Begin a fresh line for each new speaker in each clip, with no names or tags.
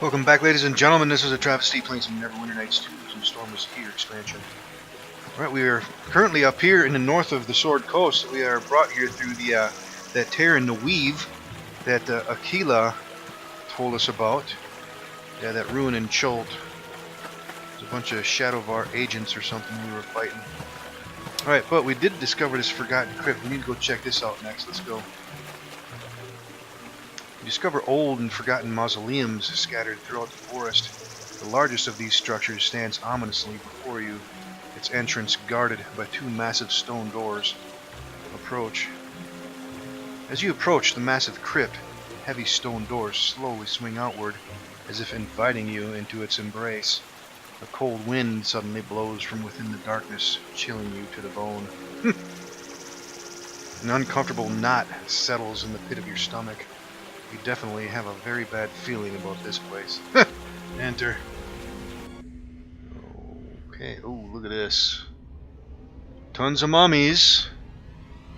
Welcome back, ladies and gentlemen. This is AhTravesty playing some Neverwinter Nights 2, some SoZ Holiday Expansion. Alright, we are currently up here in the north of the Sword Coast. We are brought here through the that tear in the weave that Aquila told us about. Yeah, that ruin in Chult. There's a bunch of Shadowvar agents or something we were fighting. Alright, but we did discover this forgotten crypt. We need to go check this out next. Let's go. You discover old and forgotten mausoleums scattered throughout the forest. The largest of these structures stands ominously before you, its entrance guarded by two massive stone doors. Approach. As you approach the massive crypt, heavy stone doors slowly swing outward, as if inviting you into its embrace. A cold wind suddenly blows from within the darkness, chilling you to the bone. An uncomfortable knot settles in the pit of your stomach. You definitely have a very bad feeling about this place. Enter. Okay, oh, look at this. Tons of mummies.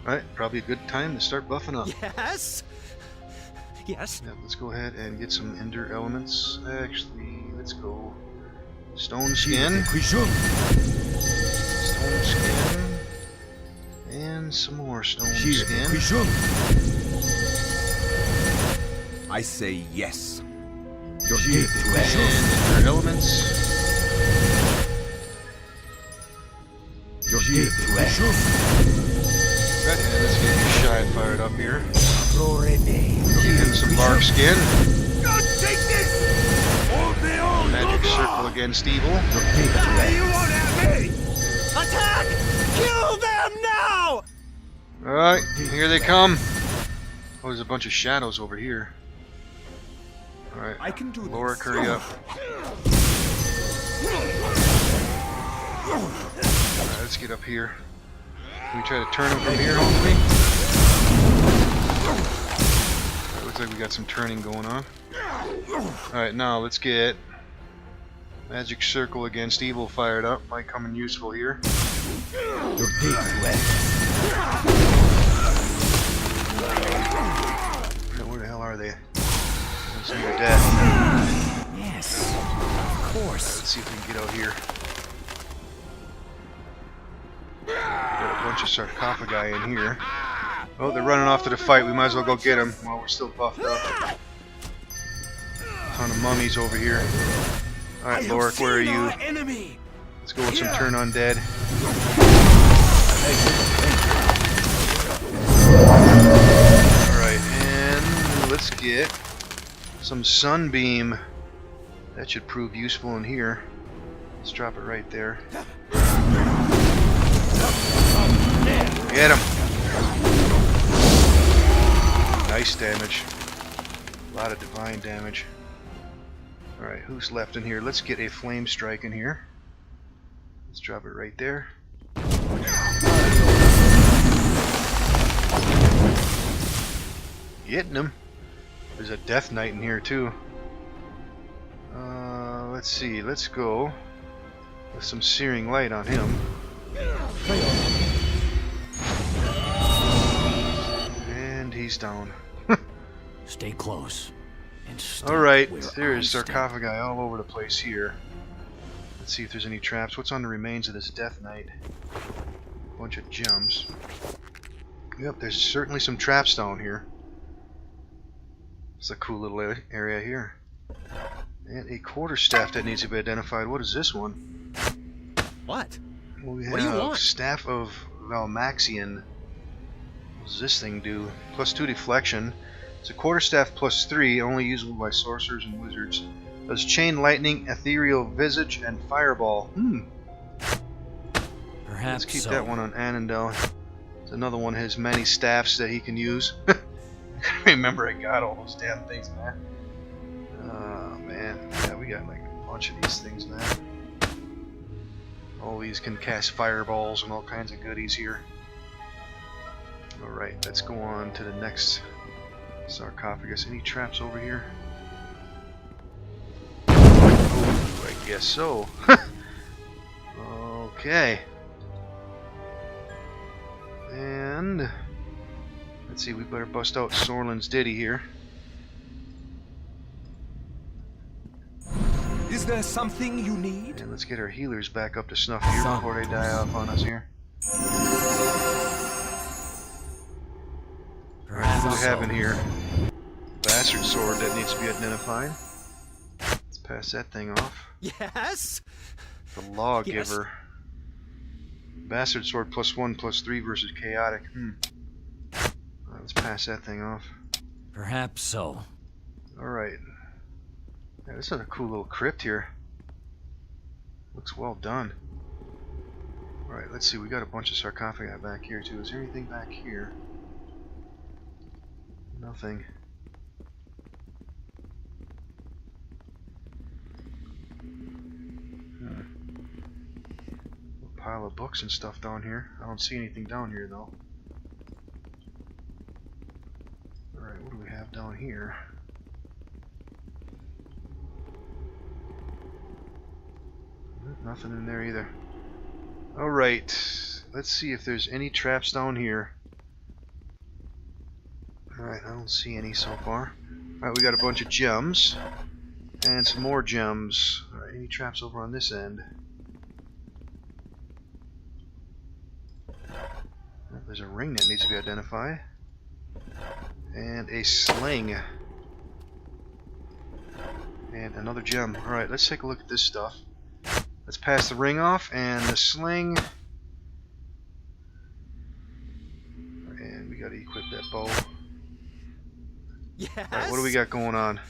Alright, probably a good time to start buffing up.
Yes? Yes?
Yeah, let's go ahead and get some ender elements. Actually, let's go stone skin. Stone skin. And some more stone skin.
I say yes.
Your and elements. Right, and let's get your shine fired up here. And some bark skin.
Take this!
Magic circle against evil.
You won't have me! Attack! Kill them now!
Alright, here they come. Oh, there's a bunch of shadows over here. Alright,
I can do
Laura,
this.
curry up. Alright, let's get up here. Can we try to turn them from here, hopefully? Alright, looks like we got some turning going on. Alright, now let's get Magic Circle against Evil fired up. Might come in useful here. Where the hell are they? They're dead.
Yes, of course.
Let's see if we can get out here. Got a bunch of sarcophagi in here. Oh, they're running off to the fight. We might as well go get them while we're still buffed up. Ton of mummies over here. Alright, Lorik, where are you? Let's go with some turn undead. Alright, and let's get some sunbeam. That should prove useful in here. Let's drop it right there. Get him! Nice damage. A lot of divine damage. Alright, who's left in here? Let's get a flame strike in here. Let's drop it right there. Getting him. There's a Death Knight in here too. Let's see. Let's go with some Searing Light on him. And he's down.
Stay close.
Alright, there's sarcophagi all over the place here. Let's see if there's any traps. What's on the remains of this Death Knight? A bunch of gems. Yep, there's certainly some traps down here. It's a cool little area here. And a quarterstaff that needs to be identified. What is this one?
What?
Well, we have
What do you want?
Staff of Valmaxian. What does this thing do? +2 deflection. It's a quarterstaff +3, only usable by sorcerers and wizards. Does chain lightning, ethereal visage, and fireball.
Perhaps
Let's keep
so.
that one on Annandale. It's another one of his many staffs that he can use. I remember I got all those damn things, man. Oh man, yeah, we got like a bunch of these things, man. All these can cast fireballs and all kinds of goodies here. Alright, let's go on to the next sarcophagus. Any traps over here? Oh, I guess so. Okay. And let's see, we better bust out Sorlin's Ditty here.
there something you need?
And let's get our healers back up to snuff here before they die off on us here. Alright, what do we have in here? Bastard sword that needs to be identified. Let's pass that thing off.
Yes?
The Lawgiver. Bastard sword +1/+3 versus chaotic. Alright, let's pass that thing off.
Perhaps so.
Alright. Yeah, this is a cool little crypt here. Looks well done. Alright, let's see. We got a bunch of sarcophagi back here too. Is there anything back here? Nothing. A pile of books and stuff down here. I don't see anything down here though. Alright, what do we have down here? Nothing in there either. Alright, let's see if there's any traps down here. Alright, I don't see any so far. Alright, we got a bunch of gems. And some more gems. Alright, any traps over on this end? There's a ring that needs to be identified. And a sling. And another gem. Alright, let's take a look at this stuff. Let's pass the ring off and the sling. And we gotta equip that bow.
Yes?
Alright, what do we got going on?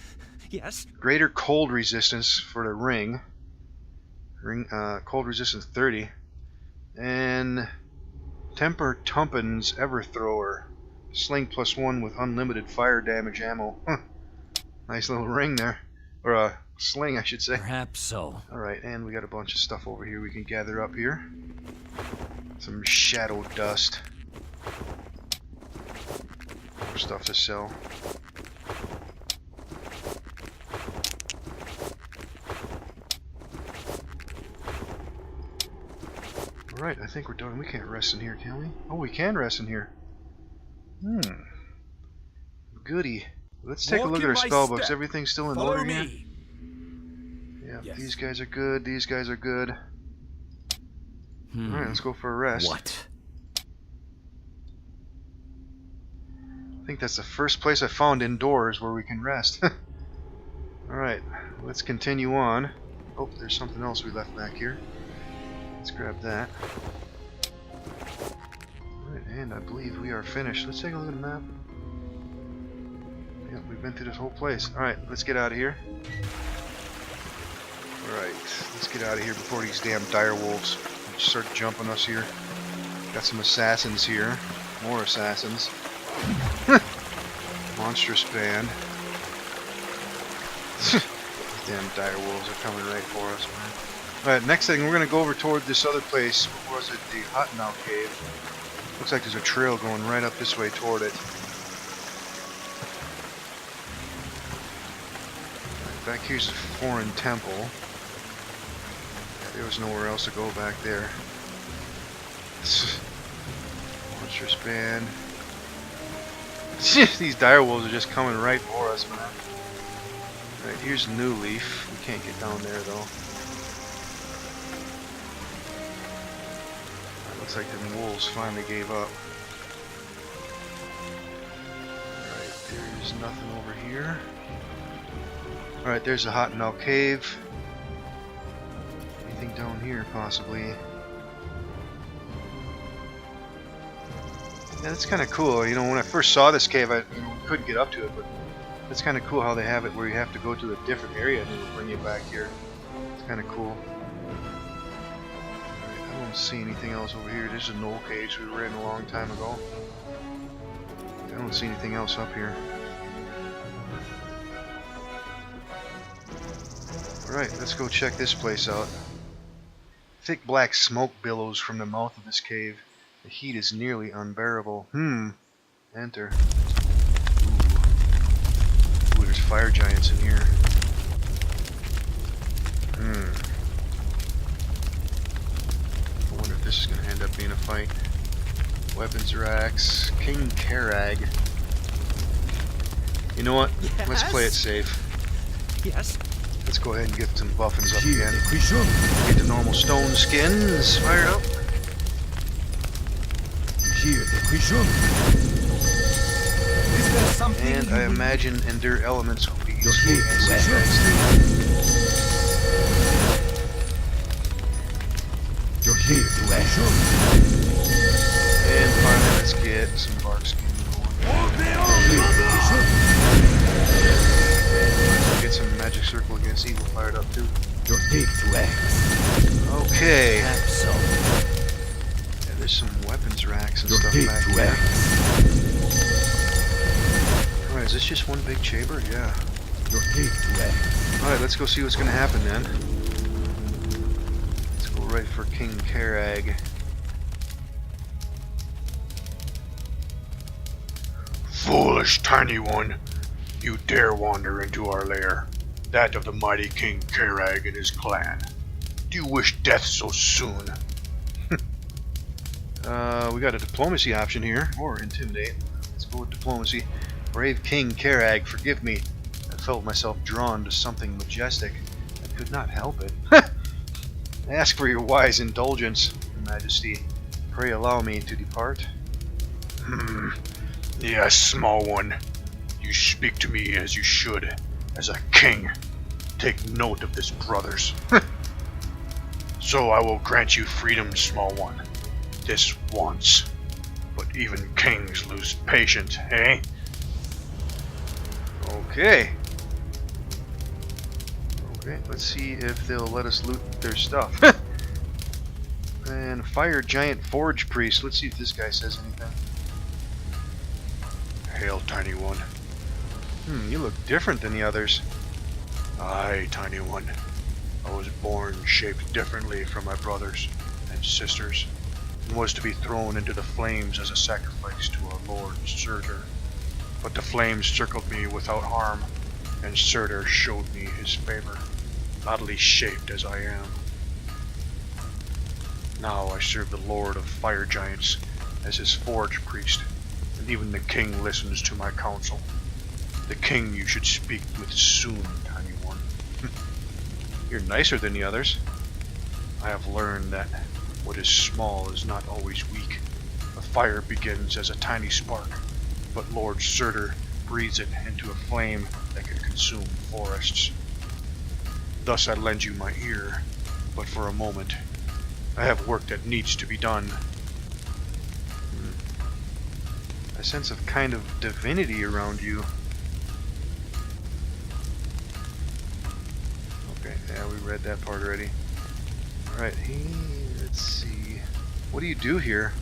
Yes?
Greater cold resistance for the ring. Cold resistance 30. And Temper Tumpin's Everthrower. Sling +1 with unlimited fire damage ammo. Nice little ring there. Or a sling, I should say.
Perhaps so.
Alright, and we got a bunch of stuff over here we can gather up here. Some shadow dust. More stuff to sell. Alright, I think we're done. We can't rest in here, can we? Oh, we can rest in here. Goody. Let's take a look at our spellbooks. Everything's still in order here? Yeah,
Yes.
These guys are good. These guys are good. Alright, let's go for a rest.
What?
I think that's the first place I found indoors where we can rest. Alright, let's continue on. Oh, there's something else we left back here. Let's grab that. Alright, and I believe we are finished. Let's take a look at the map. Yep, we've been through this whole place. Alright, let's get out of here. Alright, let's get out of here before these damn direwolves start jumping us here. Got some assassins here. More assassins. Monstrous band. Damn direwolves are coming right for us, man. Alright, next thing, we're going to go over toward this other place. What was it? The Hotnow Cave. Looks like there's a trail going right up this way toward it. Right, back here's a foreign temple. Yeah, there was nowhere else to go back there. Monstrous band. These direwolves are just coming right for us, man. Right, here's New Leaf. We can't get down there though. Looks like the wolves finally gave up. Alright, there's nothing over here. Alright, there's a Hotnow Cave. Anything down here, possibly? Yeah, that's kind of cool. You know, when I first saw this cave, I couldn't get up to it, but it's kind of cool how they have it where you have to go to a different area and it'll bring you back here. It's kind of cool. I don't see anything else over here. There's a knoll cage we were in a long time ago. I don't see anything else up here. Alright, let's go check this place out. Thick black smoke billows from the mouth of this cave. The heat is nearly unbearable. Enter. Ooh, there's fire giants in here. I wonder if this is going to end up being a fight. Weapons racks. King Karag. You know what?
Yes?
Let's play it safe.
Yes?
Let's go ahead and get some buffins up again. Get the normal stone skins fired up. And I imagine Endure Elements will be useful against these guys too. And finally, let's get some bark skin going. Let's get some magic circle against evil fired up too. Okay. Yeah, there's some weapons racks and stuff back here. Alright, is this just one big chamber? Yeah. Alright, let's go see what's gonna happen then. Let's go right for King Karag.
Foolish tiny one, you dare wander into our lair, that of the mighty King Karag and his clan. Do you wish death so soon?
We got a diplomacy option here, or intimidate. Let's go with diplomacy. Brave King Karag, forgive me. I felt myself drawn to something majestic. I could not help it. Ask for your wise indulgence, Your Majesty. Pray allow me to depart.
Yes, small one. You speak to me as you should, as a king. Take note of this, brothers. So I will grant you freedom, small one. This once. But even kings lose patience, eh?
Okay. Okay, let's see if they'll let us loot their stuff. And Fire Giant Forge Priest. Let's see if this guy says anything.
Hail, tiny one.
You look different than the others.
Aye, tiny one. I was born shaped differently from my brothers and sisters, and was to be thrown into the flames as a sacrifice to our lord Surtur. But the flames circled me without harm, and Surtur showed me his favor, oddly shaped as I am. Now I serve the Lord of Fire Giants as his forge priest, and even the king listens to my counsel. The king you should speak with soon, tiny one.
You're nicer than the others.
I have learned that what is small is not always weak. A fire begins as a tiny spark, but Lord Surtur breathes it into a flame that can consume forests. Thus I lend you my ear, but for a moment. I have work that needs to be done.
A sense of kind of divinity around you. Okay, yeah, we read that part already. Alright, let's see. What do you do here?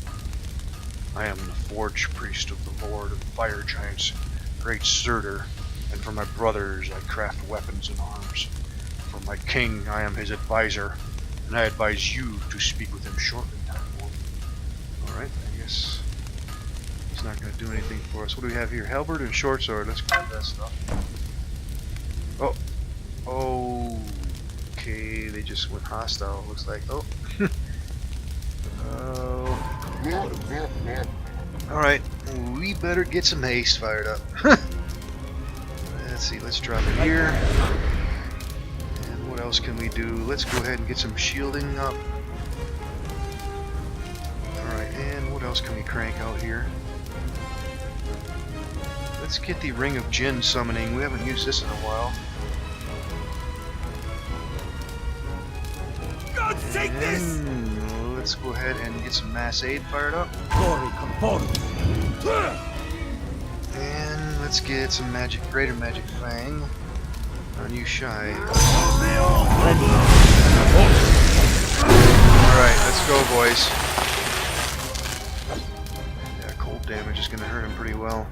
I am the forge priest of the Lord of Fire Giants, great Surtur, and for my brothers I craft weapons and arms. For my king I am his advisor, and I advise you to speak with him shortly, tiny one.
Alright, I guess he's not going to do anything for us. What do we have here? Halberd and short sword. Let's grab that stuff. Oh. Okay, they just went hostile, looks like. Oh. Alright, we better get some haste fired up. Let's see, let's drop it here. And what else can we do? Let's go ahead and get some shielding up. Alright, and what else can we crank out here? Let's get the Ring of Jinn summoning. We haven't used this in a while.
God, take this!
Let's go ahead and get some Mass Aid fired up. And let's get some Greater Magic Fang on you, Shy. Alright, let's go, boys. Yeah, cold damage is going to hurt him pretty well.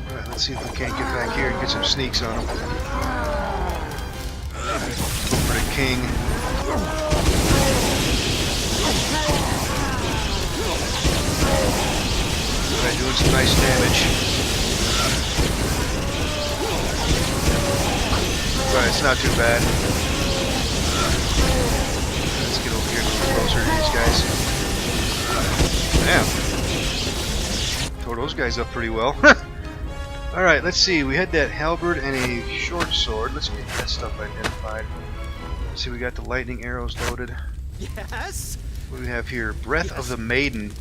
Alright, let's see if we can't get back here and get some sneaks on him. Go for the king. Alright, doing some nice damage. Alright, it's not too bad. Let's get over here a little closer to these guys. Damn. Tore those guys up pretty well. Alright, let's see. We had that halberd and a short sword. Let's get that stuff identified. Let's see, we got the lightning arrows loaded.
Yes?
What do we have here? Breath of the Maiden.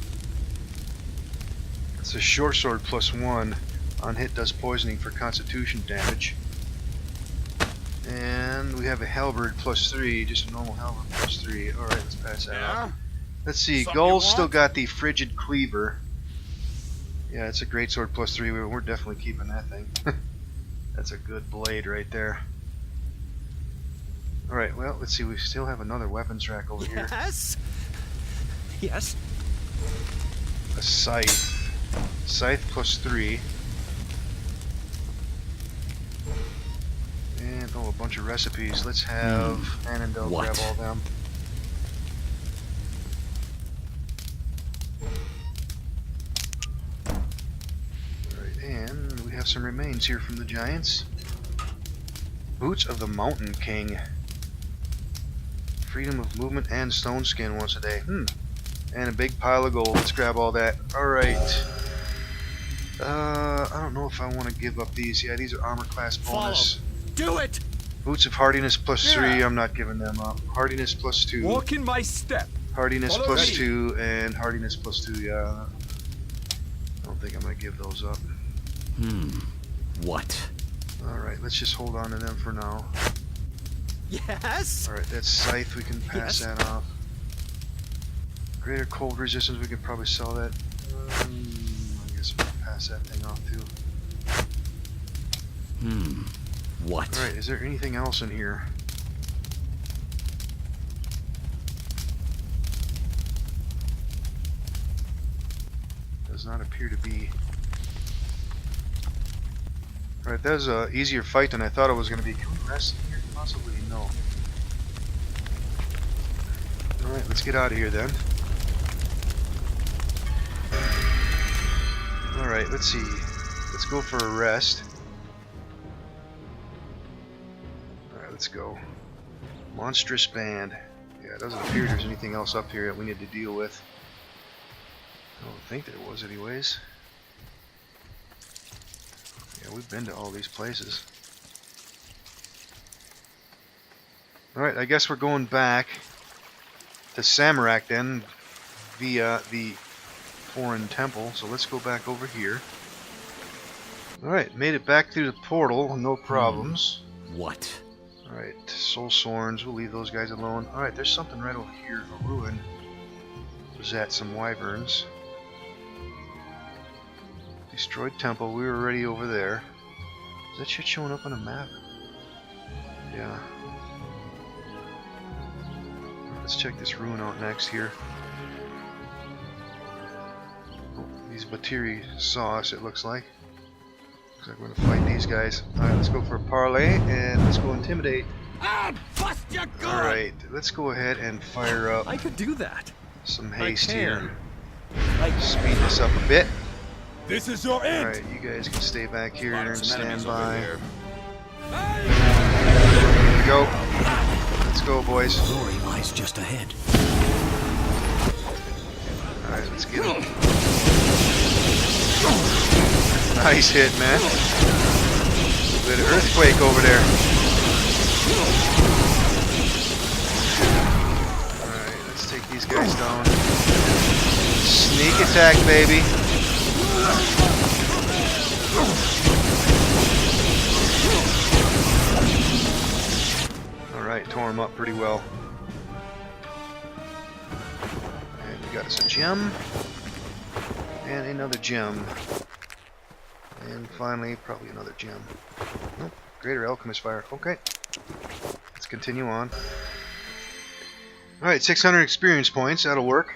It's a short sword +1. On hit does poisoning for constitution damage. And we have a halberd +3, just a normal halberd +3. Alright, let's pass that out. Let's see,
Something
Gull's
you
still
want?
got the frigid cleaver. Yeah, it's a greatsword +3. We're definitely keeping that thing. That's a good blade right there. Alright, well, let's see, we still have another weapons rack over here.
Yes? Yes?
A scythe. Scythe +3. And, oh, a bunch of recipes. Let's have Annandale
What?
grab all them. Alright, and we have some remains here from the giants. Boots of the Mountain King. Freedom of movement and stone skin once a day. And a big pile of gold. Let's grab all that. Alright. I don't know if I want to give up these. Yeah, these are armor class bonus.
Do it!
Boots of hardiness +3. I'm not giving them up. Hardiness +2.
Walk in my step.
Hardiness
Follow me.
+2 and hardiness +2. Yeah. I don't think I'm gonna give those up.
What?
Alright, let's just hold on to them for now.
Yes?
Alright, that's scythe. We can pass
Yes.
that off. Greater cold resistance. We could probably sell that. I guess we can pass that thing off too.
What?
Alright, is there anything else in here? Does not appear to be. Alright, that was a easier fight than I thought it was going to be. Can we rest in here? Possibly no. Alright, let's get out of here then. Alright, let's see. Let's go for a rest. Alright, let's go. Monstrous Band. Yeah, it doesn't appear there's anything else up here that we need to deal with. I don't think there was anyways. Yeah, we've been to all these places. Alright, I guess we're going back to Samarak then via the foreign temple. So let's go back over here. Alright, made it back through the portal, no problems.
What?
Alright, Soul Sworns, we'll leave those guys alone. Alright, there's something right over here, a ruin. Was that some wyverns? Destroyed temple, we were already over there. Is that shit showing up on a map? Yeah. Let's check this ruin out next here. Oh, these Batiri saw us, it looks like. Looks like we're gonna fight these guys. Alright, let's go for a parlay and let's go intimidate.
Ah, bust your gun!
Alright, let's go ahead and fire up
I could do that.
some haste here.
I
Speed this up a bit.
This is your end.
Alright, you guys can stay back here and
Some enemies
stand
over
by.
here.
Here we go. Let's go, boys.
Glory lies just ahead.
Alright, let's get him. Nice hit, man. Good earthquake over there. Alright, let's take these guys down. Sneak attack, baby. Alright, tore him up pretty well. And we got us a gem. And another gem. And finally, probably another gem. Nope, Greater Alchemist Fire. Okay. Let's continue on. Alright, 600 experience points. That'll work.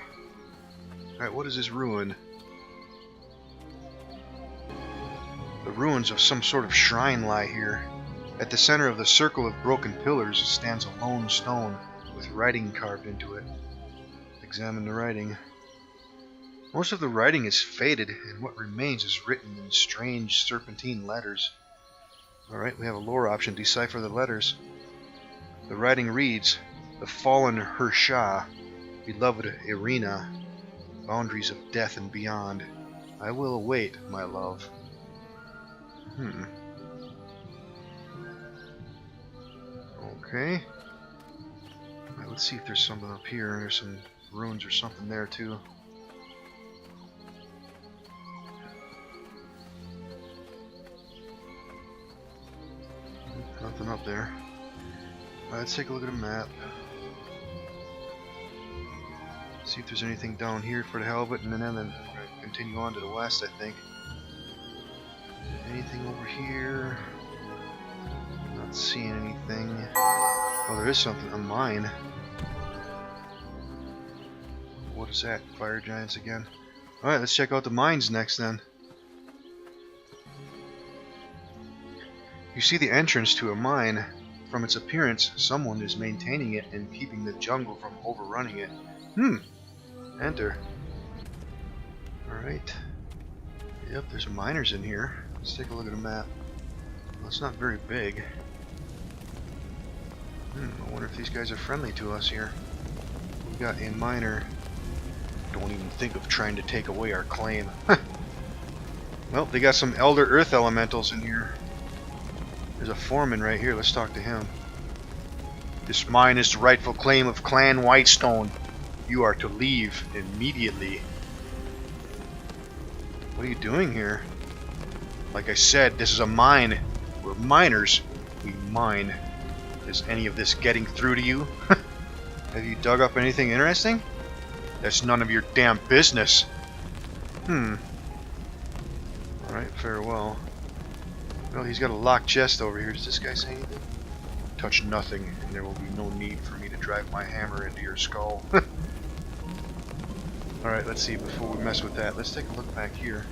Alright, what is this ruin? The ruins of some sort of shrine lie here. At the center of the circle of broken pillars stands a lone stone with writing carved into it. Examine the writing. Most of the writing is faded, and what remains is written in strange serpentine letters. Alright, we have a lore option. Decipher the letters. The writing reads, "The fallen Hersha, beloved Irina, boundaries of death and beyond. I will await, my love." Okay. Alright, let's see if there's something up here. There's some runes or something there too. Nothing up there. Alright, let's take a look at a map. See if there's anything down here for the hell of it, and then we're going to continue on to the west, I think. Anything over here? Not seeing anything. Oh, there is something. A mine. What is that? Fire giants again. Alright, let's check out the mines next then. You see the entrance to a mine. From its appearance, someone is maintaining it and keeping the jungle from overrunning it. Enter. Alright. Yep, there's miners in here. Let's take a look at the map. Well, it's not very big. I wonder if these guys are friendly to us here. We got a miner. Don't even think of trying to take away our claim. Well, they got some Elder Earth Elementals in here. There's a foreman right here. Let's talk to him. This mine is the rightful claim of Clan Whitestone. You are to leave immediately. What are you doing here? Like I said, this is a mine. We're miners. We mine. Is any of this getting through to you? Have you dug up anything interesting? That's none of your damn business. Alright, farewell. Well, he's got a locked chest over here. Does this guy say anything? Touch nothing, and there will be no need for me to drive my hammer into your skull. Alright, let's see, before we mess with that, let's take a look back here.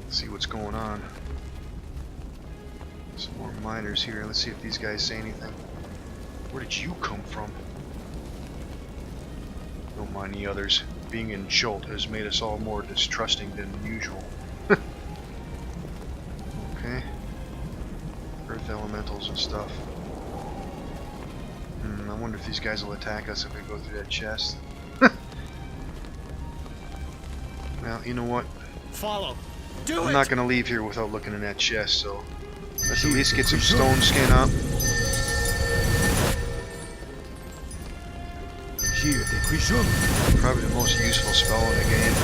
See what's going on. Some more miners here. Let's see if these guys say anything. Where did you come from? Don't mind the others. Being in Jolt has made us all more distrusting than usual. Okay. Earth elementals and stuff. I wonder if these guys will attack us if we go through that chest. Well, you know what?
Follow. Do
I'm
it.
not gonna leave here without looking in that chest, so let's at least get some stone skin up. Probably the most useful spell in the game.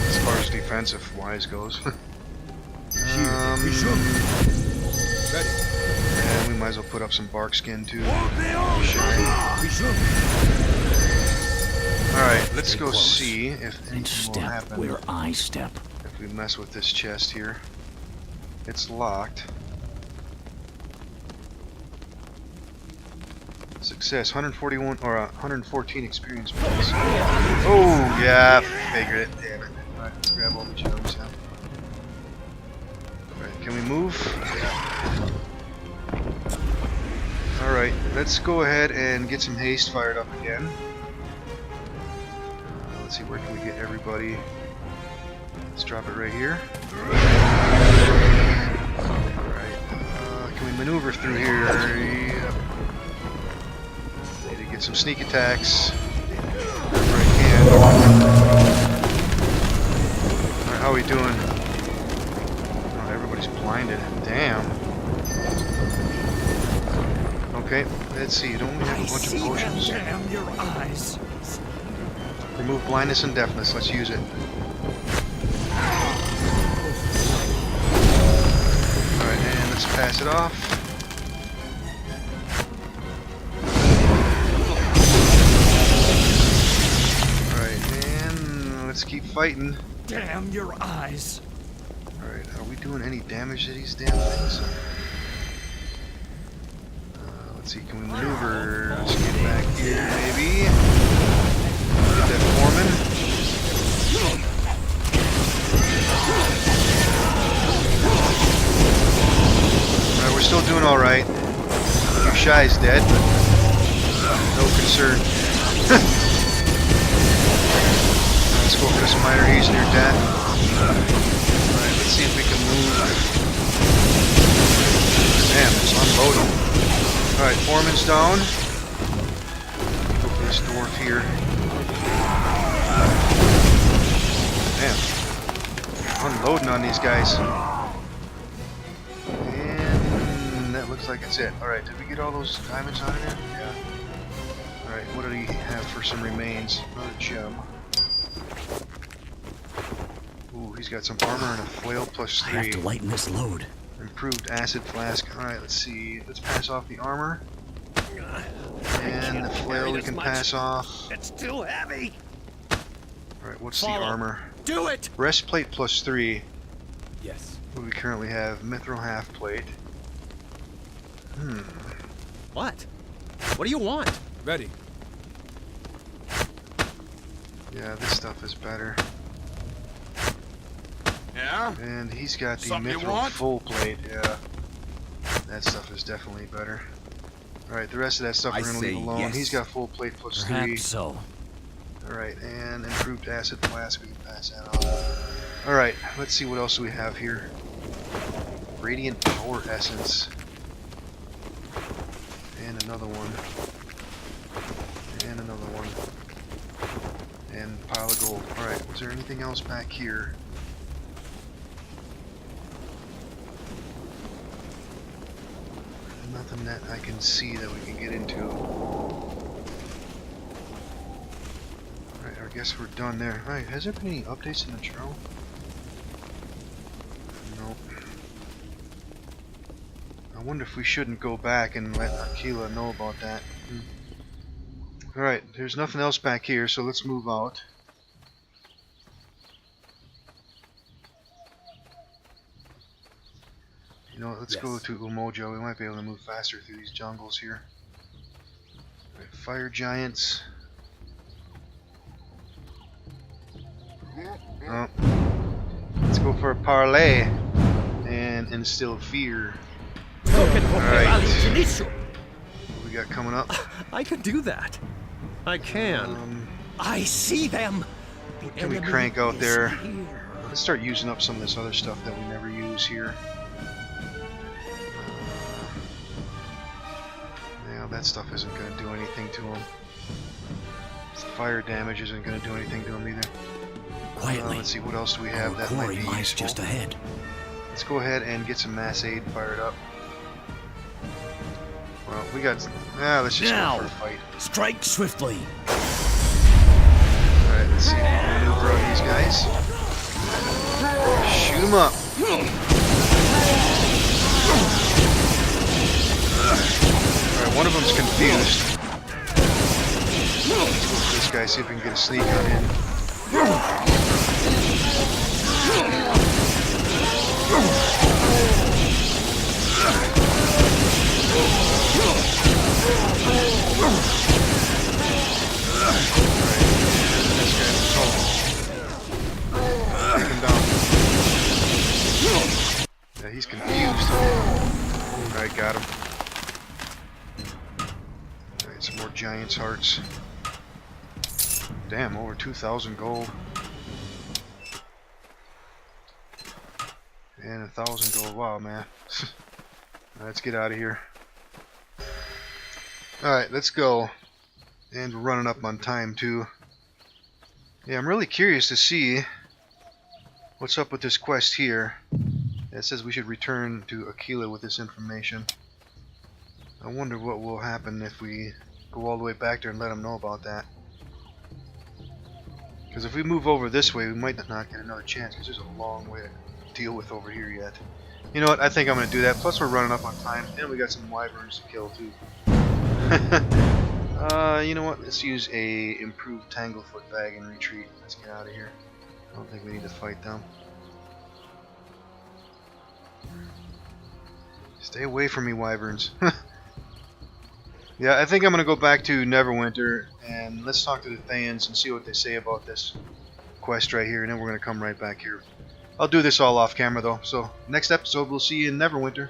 As far as defensive wise goes. And we might as well put up some bark skin too. Alright, let's go see if anything will happen
where I step.
if we mess with this chest here. It's locked. Success, 141 or 114 experience points. Oh yeah, figured it. Damn it. Alright, let's grab all the gems now. Alright, can we move? Yeah. Alright, let's go ahead and get some haste fired up again. Let's see, where can we get everybody? Let's drop it right here. Alright, can we maneuver through here? Yep. Need to get some sneak attacks. Wherever I can. Alright, how are we doing? Oh, everybody's blinded. Damn. Okay, let's see. Don't we have a bunch of potions?
Damn your eyes.
Remove blindness and deafness. Let's use it. Alright, and let's pass it off. Alright, and let's keep fighting.
Damn your eyes.
Alright, are we doing any damage to these damn things? Let's see, can we maneuver? Let's get back here, maybe. Get that foreman. Alright, we're still doing alright. Shai's dead, but no concern. Let's go for this minor haste near death. Alright, let's see if we can move. Damn, it's unloading. Alright, foreman's down. Go for this dwarf here. Damn. Unloading on these guys. And that looks like it's it. Alright, did we get all those diamonds out of there? Yeah. Alright, what do we have for some remains? Another gem. Ooh, he's got some armor and a flail plus 3.
I have to lighten this load.
Improved acid flask. Alright, let's see. Let's pass off the armor. And the flail we can pass off.
It's too heavy.
Alright, what's the armor?
Do it.
Breastplate plus 3.
Yes.
What do we currently have? Mithril half plate.
What? What do you want? Ready.
Yeah, this stuff is better.
Yeah?
And he's got the
Something you
mithril
want?
full plate. Yeah. That stuff is definitely better. Alright, the rest of that stuff we're going to leave alone.
Yes.
He's got full plate plus 3.
Perhaps so.
Alright, and improved acid flask. We can pass that off. Alright, let's see what else we have here. Radiant power essence. And another one. And another one. And pile of gold. Alright, was there anything else back here? Nothing that I can see that we can get into. Alright, I guess we're done there. Alright, has there been any updates in the journal? Nope. I wonder if we shouldn't go back and let Aquila know about that. Alright, there's nothing else back here, so let's move out. You know what, let's go to Umoja. We might be able to move faster through these jungles here. Right, fire giants. Oh. Let's go for a parlay and instill fear. Alright. What we got coming up?
I can do that. I can. I see them.
What can we crank out there? Let's start using up some of this other stuff that we never use here. Yeah, that stuff isn't going to do anything to him. Fire damage isn't going to do anything to him either.
Quietly.
Let's see what else do we have
Our
that might
quarry
be
lies
useful.
just ahead.
Let's go ahead and get some mass aid fired up. Well, we got. Let's just
Now.
go for a fight.
Strike swiftly.
Alright, let's see if we can maneuver on these guys. Shoot them up. Alright, one of them's confused. Let's go for this guy, see if we can get a sneak on him. Take him down. Yeah, he's confused. Alright, got him. Alright, some more giant's hearts. Damn, over 2,000 gold. And 1,000 gold. Wow, man. Let's get out of here. Alright, let's go. And we're running up on time, too. Yeah, I'm really curious to see what's up with this quest here. It says we should return to Aquila with this information. I wonder what will happen if we go all the way back there and let him know about that. Because if we move over this way, we might not get another chance, because there's a long way to deal with over here yet. You know what, I think I'm going to do that. Plus we're running up on time, and we got some wyverns to kill too. You know what, let's use a improved Tanglefoot bag and retreat. Let's get out of here. I don't think we need to fight them. Stay away from me, wyverns. Yeah, I think I'm going to go back to Neverwinter, and let's talk to the Thayans and see what they say about this quest right here, and then we're going to come right back here. I'll do this all off camera though, so next episode we'll see you in Neverwinter.